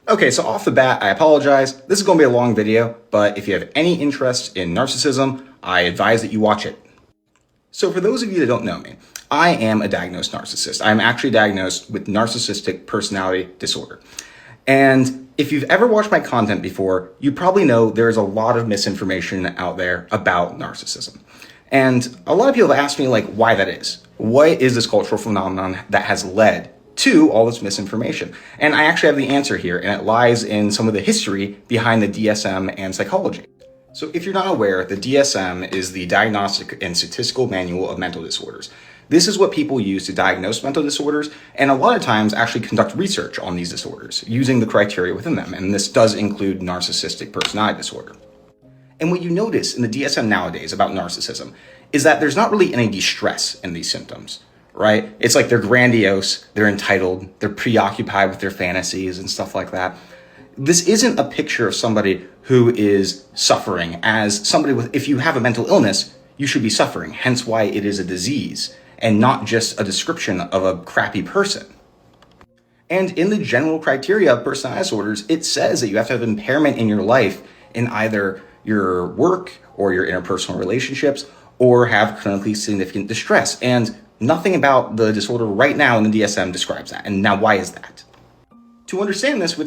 Okay, so off the bat, I apologize. This is going to be a long video, but if you have any interest in narcissism, I advise that you watch it. So for those of you that don't know me, I am a diagnosed narcissist. I'm actually diagnosed with narcissistic personality disorder. And if you've ever watched my content before, you probably know there's a lot of misinformation out there about narcissism. And a lot of people have asked me why that is. What is this cultural phenomenon that has led to all this misinformation? And I actually have the answer here, and it lies in some of the history behind the DSM and psychology. So if you're not aware, the DSM is the Diagnostic and Statistical Manual of Mental Disorders. This is what people use to diagnose mental disorders, and a lot of times actually conduct research on these disorders using the criteria within them. And this does include narcissistic personality disorder. And what you notice in the DSM nowadays about narcissism is that there's not really any distress in these symptoms, right? It's like they're grandiose, they're entitled, they're preoccupied with their fantasies and stuff like that. This isn't a picture of somebody who is suffering as somebody with, if you have a mental illness, you should be suffering, hence why it is a disease and not just a description of a crappy person. And in the general criteria of personality disorders, it says that you have to have impairment in your life in either your work or your interpersonal relationships or have clinically significant distress. And nothing about the disorder right now in the DSM describes that. And now why is that? To understand this,